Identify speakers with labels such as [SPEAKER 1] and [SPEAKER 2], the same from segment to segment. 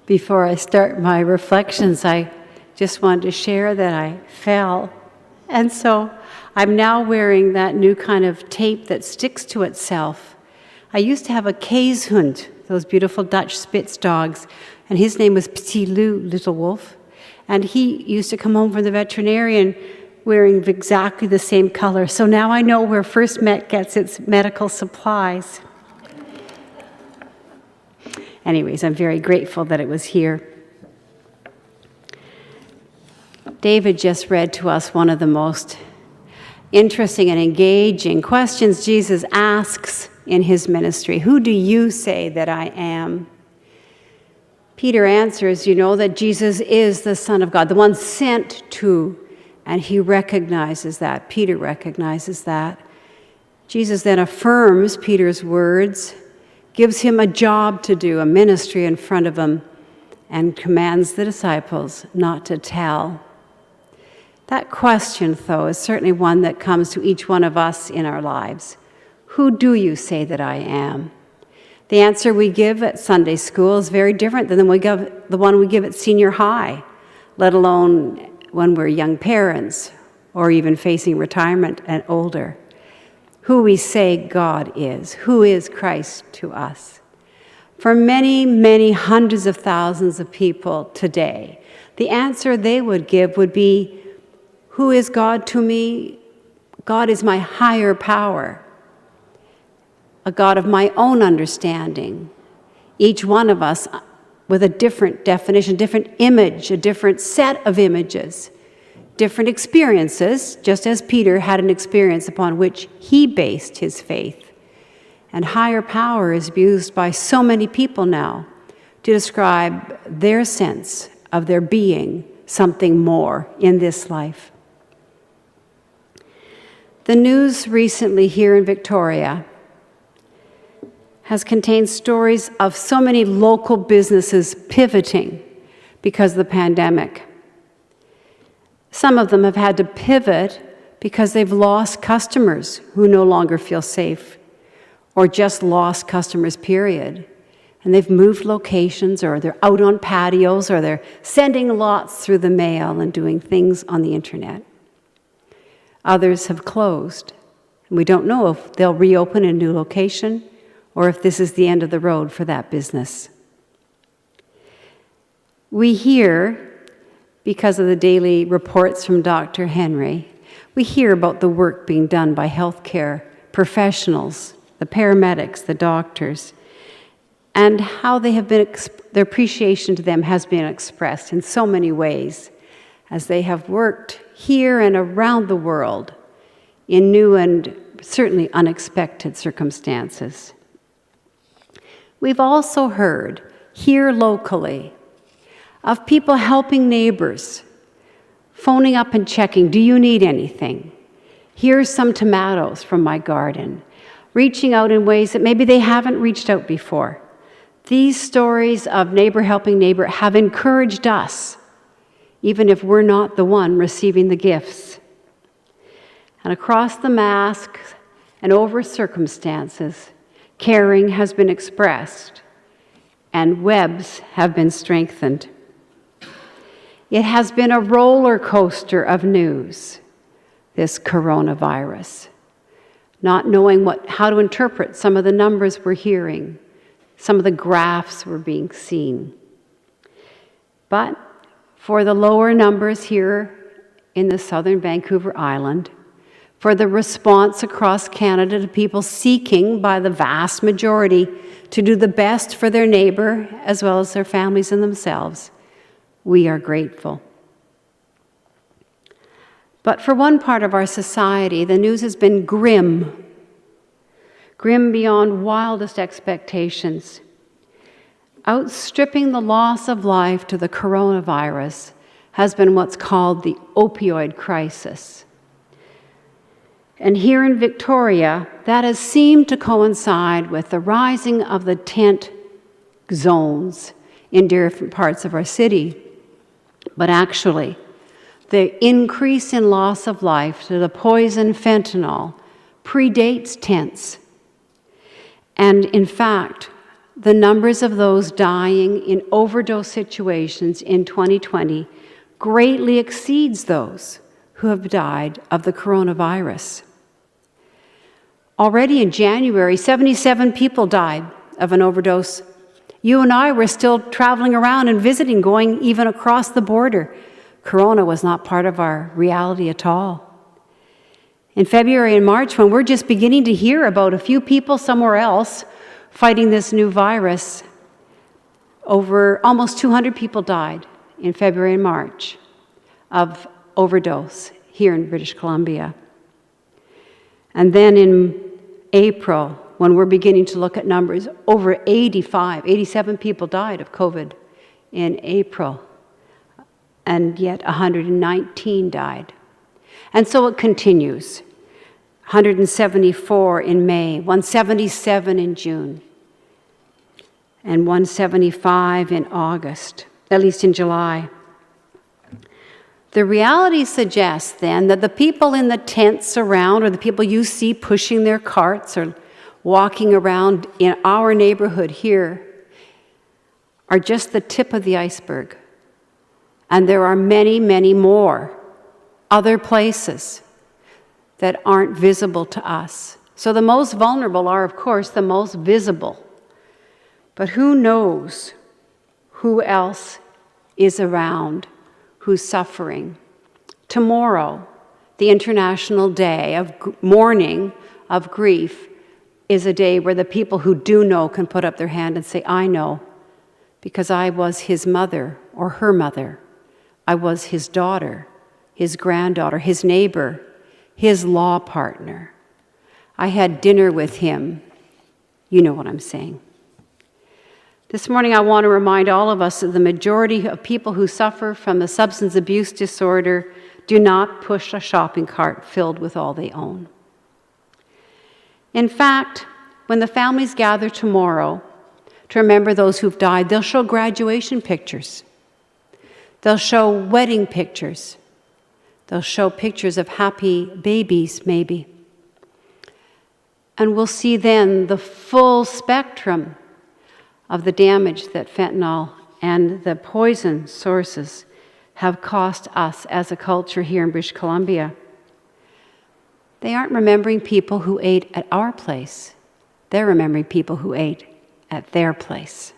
[SPEAKER 1] Before I start my reflections, I just wanted to share that I fell. And so I'm now wearing that new kind of tape that sticks to itself. I used to have a Käshund, those beautiful Dutch Spitz dogs, and his name was Petit Lou, Little Wolf. And he used to come home from the veterinarian wearing exactly the same color. So now I know where First Met gets its medical supplies. Anyways, I'm very grateful that it was here. David just read to us one of the most interesting and engaging questions Jesus asks in his ministry. Who do you say that I am? Peter answers, you know, that Jesus is the Son of God, the one sent to, and he recognizes that. Peter recognizes that. Jesus then affirms Peter's words, gives him a job to do, a ministry in front of him, and commands the disciples not to tell. That question, though, is certainly one that comes to each one of us in our lives. Who do you say that I am? The answer we give at Sunday school is very different than the one we give at senior high, let alone when we're young parents or even facing retirement and older. Who we say God is, who is Christ to us. For many, many hundreds of thousands of people today, the answer they would give would be, who is God to me? God is my higher power, a God of my own understanding. Each one of us with a different definition, different image, a different set of images, different experiences, just as Peter had an experience upon which he based his faith. And higher power is used by so many people now to describe their sense of there being something more in this life. The news recently here in Victoria has contained stories of so many local businesses pivoting because of the pandemic. Some of them have had to pivot because they've lost customers who no longer feel safe, or just lost customers, period. And they've moved locations, or they're out on patios, or they're sending lots through the mail and doing things on the internet. Others have closed, and we don't know if they'll reopen a new location or if this is the end of the road for that business. We hear, because of the daily reports from Dr. Henry, we hear about the work being done by healthcare professionals, the paramedics, the doctors, and how they have been, their appreciation to them has been expressed in so many ways as they have worked here and around the world in new and certainly unexpected circumstances. We've also heard here locally of people helping neighbors, phoning up and checking, do you need anything? Here's some tomatoes from my garden. Reaching out in ways that maybe they haven't reached out before. These stories of neighbor helping neighbor have encouraged us, even if we're not the one receiving the gifts. And across the masks and over circumstances, caring has been expressed and webs have been strengthened. It has been a roller coaster of news, this coronavirus. Not knowing how to interpret some of the numbers we're hearing, some of the graphs we're being seen. But for the lower numbers here in the southern Vancouver Island, for the response across Canada to people seeking by the vast majority to do the best for their neighbor as well as their families and themselves, we are grateful. But for one part of our society, the news has been grim beyond wildest expectations. Outstripping the loss of life to the coronavirus has been what's called the opioid crisis. And here in Victoria, that has seemed to coincide with the rising of the tent zones in different parts of our city. But actually, the increase in loss of life to the poison fentanyl predates tents. And in fact, the numbers of those dying in overdose situations in 2020 greatly exceeds those who have died of the coronavirus. Already in January, 77 people died of an overdose. You and I were still traveling around and visiting, going even across the border. Corona was not part of our reality at all. In February and March, when we're just beginning to hear about a few people somewhere else fighting this new virus, over almost 200 people died in February and March of overdose here in British Columbia. And then in April, when we're beginning to look at numbers, over 87 people died of COVID in April, and yet 119 died. And so it continues. 174 in May, 177 in June, and 175 in August, at least in July. The reality suggests then that the people in the tents around, or the people you see pushing their carts or walking around in our neighborhood here, are just the tip of the iceberg. And there are many, many more other places that aren't visible to us. So the most vulnerable are, of course, the most visible. But who knows who else is around, who's suffering? Tomorrow, the International Day of Mourning, of Grief, is a day where the people who do know can put up their hand and say, I know, because I was his mother or her mother. I was his daughter, his granddaughter, his neighbor, his law partner. I had dinner with him. You know what I'm saying. This morning I want to remind all of us that the majority of people who suffer from a substance abuse disorder do not push a shopping cart filled with all they own. In fact, when the families gather tomorrow to remember those who've died, they'll show graduation pictures. They'll show wedding pictures. They'll show pictures of happy babies, maybe. And we'll see then the full spectrum of the damage that fentanyl and the poison sources have cost us as a culture here in British Columbia. They aren't remembering people who ate at our place. They're remembering people who ate at their place.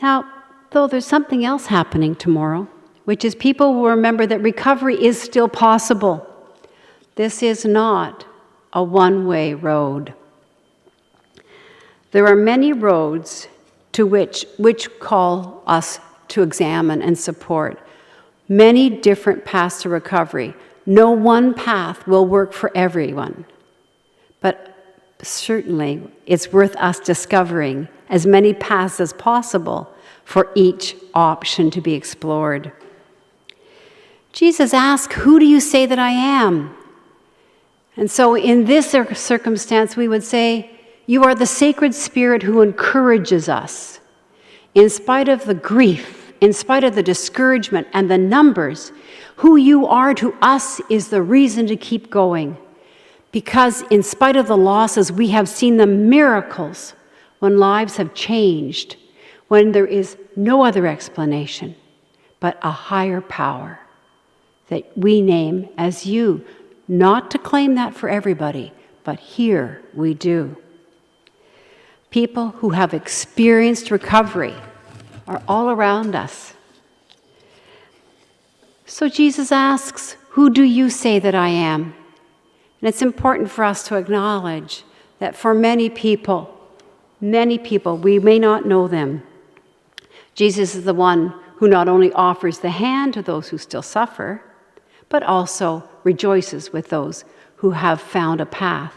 [SPEAKER 1] Now, though, there's something else happening tomorrow, which is people will remember that recovery is still possible. This is not a one-way road. There are many roads to which call us to examine and support. Many different paths to recovery. No one path will work for everyone. But certainly it's worth us discovering as many paths as possible for each option to be explored. Jesus asked, who do you say that I am? And so in this circumstance, we would say, you are the sacred Spirit who encourages us. In spite of the grief, in spite of the discouragement and the numbers, who you are to us is the reason to keep going. Because in spite of the losses, we have seen the miracles when lives have changed, when there is no other explanation but a higher power that we name as you. Not to claim that for everybody, but here we do. People who have experienced recovery are all around us. So Jesus asks, who do you say that I am? And it's important for us to acknowledge that for many people, we may not know them. Jesus is the one who not only offers the hand to those who still suffer, but also rejoices with those who have found a path.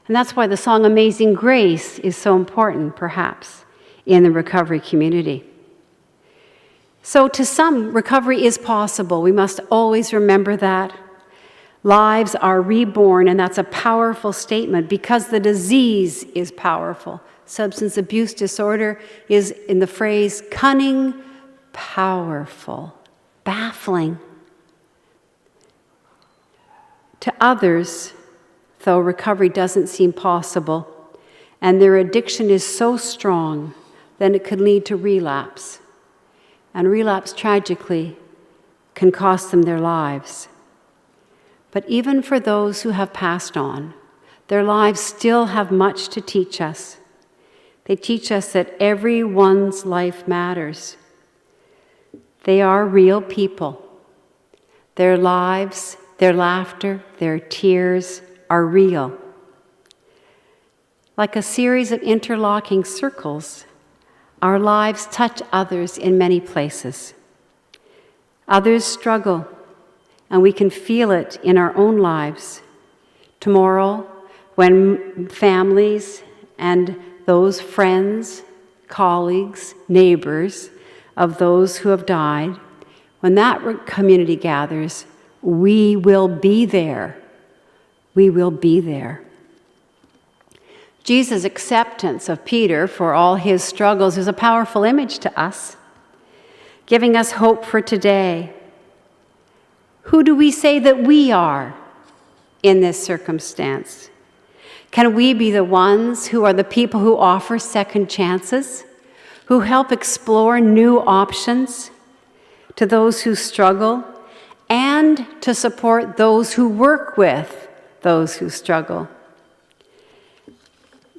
[SPEAKER 1] And that's why the song Amazing Grace is so important, perhaps, in the recovery community. So to some, recovery is possible. We must always remember that. Lives are reborn, and that's a powerful statement because the disease is powerful. Substance abuse disorder is, in the phrase, cunning, powerful, baffling. To others, though, recovery doesn't seem possible, and their addiction is so strong, then it could lead to relapse. And relapse, tragically, can cost them their lives. But even for those who have passed on, their lives still have much to teach us. They teach us that everyone's life matters. They are real people. Their lives, their laughter, their tears are real. Like a series of interlocking circles, our lives touch others in many places. Others struggle, and we can feel it in our own lives. Tomorrow, when families and those friends, colleagues, neighbors of those who have died, when that community gathers, we will be there. We will be there. Jesus' acceptance of Peter for all his struggles is a powerful image to us, giving us hope for today. Who do we say that we are in this circumstance? Can we be the ones who are the people who offer second chances, who help explore new options to those who struggle, and to support those who work with those who struggle?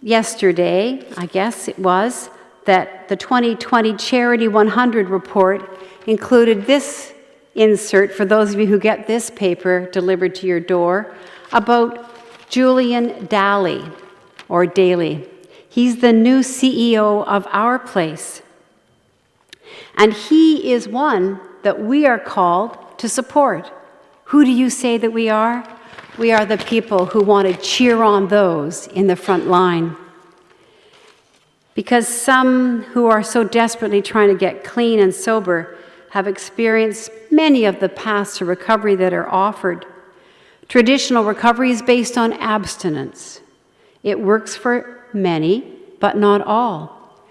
[SPEAKER 1] Yesterday, I guess it was, that the 2020 Charity 100 report included this insert, for those of you who get this paper delivered to your door, about Julian Daly. He's the new CEO of Our Place. And he is one that we are called to support. Who do you say that we are? We are the people who want to cheer on those in the front line. Because some who are so desperately trying to get clean and sober have experienced many of the paths to recovery that are offered. Traditional recovery is based on abstinence. It works for many, but not all.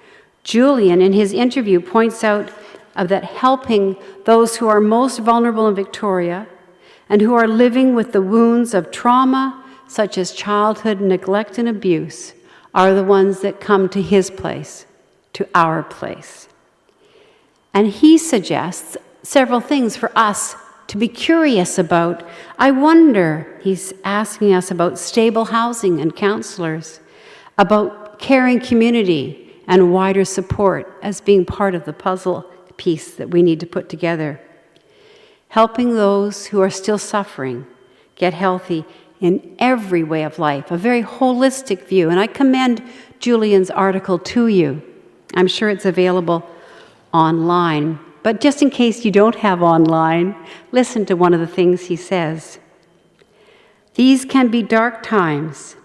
[SPEAKER 1] Julian, in his interview, points out that helping those who are most vulnerable in Victoria and who are living with the wounds of trauma, such as childhood neglect and abuse, are the ones that come to his place, to Our Place. And he suggests several things for us to be curious about. I wonder, he's asking us about stable housing and counselors, about caring community and wider support as being part of the puzzle piece that we need to put together. Helping those who are still suffering get healthy in every way of life, a very holistic view. And I commend Julian's article to you. I'm sure it's available online. But just in case you don't have online, listen to one of the things he says. These can be dark times,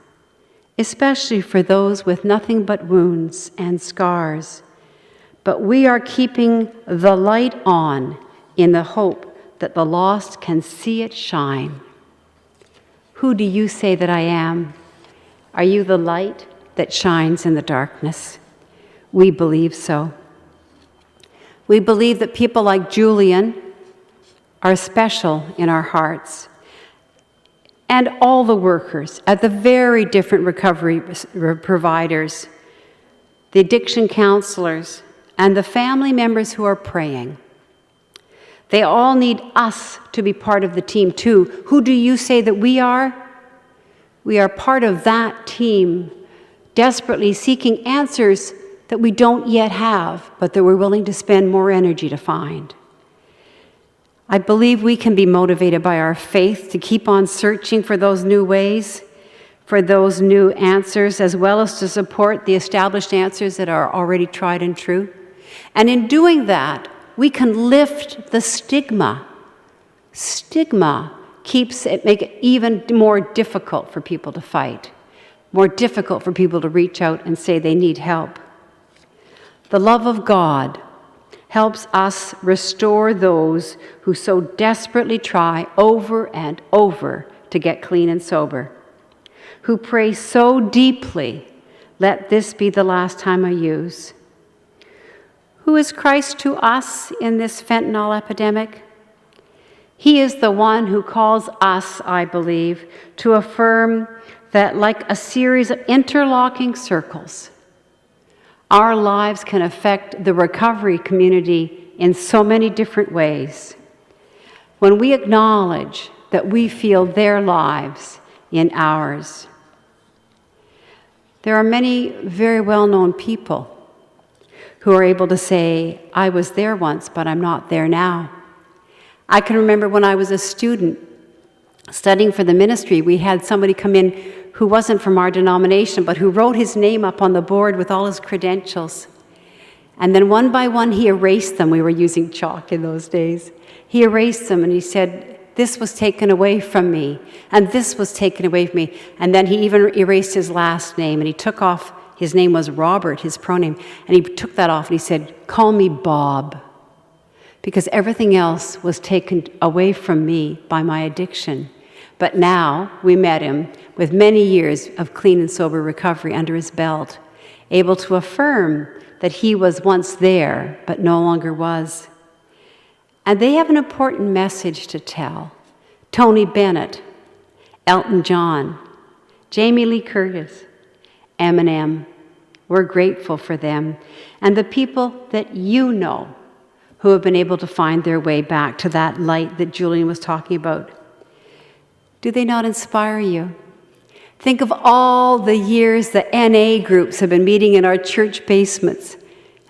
[SPEAKER 1] especially for those with nothing but wounds and scars. But we are keeping the light on in the hope that the lost can see it shine. Who do you say that I am? Are you the light that shines in the darkness? We believe so. We believe that people like Julian are special in our hearts, and all the workers at the very different recovery providers, the addiction counselors, and the family members who are praying. They all need us to be part of the team too. Who do you say that we are? We are part of that team, desperately seeking answers that we don't yet have, but that we're willing to spend more energy to find. I believe we can be motivated by our faith to keep on searching for those new ways, for those new answers, as well as to support the established answers that are already tried and true. And in doing that, we can lift the stigma. Stigma make it even more difficult for people to fight, more difficult for people to reach out and say they need help. The love of God helps us restore those who so desperately try over and over to get clean and sober, who pray so deeply, let this be the last time I use. Who is Christ to us in this fentanyl epidemic? He is the one who calls us, I believe, to affirm that like a series of interlocking circles, our lives can affect the recovery community in so many different ways. When we acknowledge that we feel their lives in ours. There are many very well-known people who are able to say, I was there once, but I'm not there now. I can remember when I was a student studying for the ministry, we had somebody come in who wasn't from our denomination, but who wrote his name up on the board with all his credentials. And then one by one, he erased them. We were using chalk in those days. He erased them and he said, this was taken away from me, and this was taken away from me. And then he even erased his last name, and he took off, his name was Robert, his proname, and he took that off and he said, call me Bob, because everything else was taken away from me by my addiction. But now we met him with many years of clean and sober recovery under his belt, able to affirm that he was once there, but no longer was. And they have an important message to tell. Tony Bennett, Elton John, Jamie Lee Curtis, Eminem. We're grateful for them. And the people that you know who have been able to find their way back to that light that Julian was talking about. Do they not inspire you? Think of all the years the NA groups have been meeting in our church basements.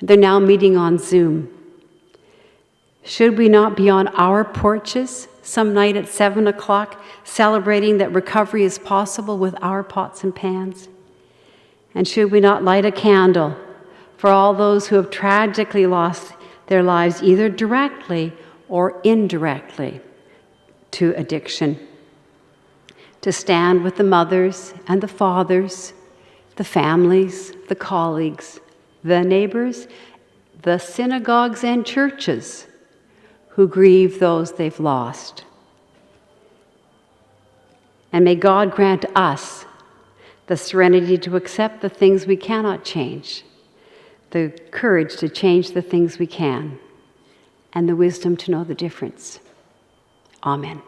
[SPEAKER 1] They're now meeting on Zoom. Should we not be on our porches some night at 7 o'clock celebrating that recovery is possible with our pots and pans? And should we not light a candle for all those who have tragically lost their lives either directly or indirectly to addiction? To stand with the mothers and the fathers, the families, the colleagues, the neighbors, the synagogues and churches who grieve those they've lost. And may God grant us the serenity to accept the things we cannot change, the courage to change the things we can, and the wisdom to know the difference. Amen.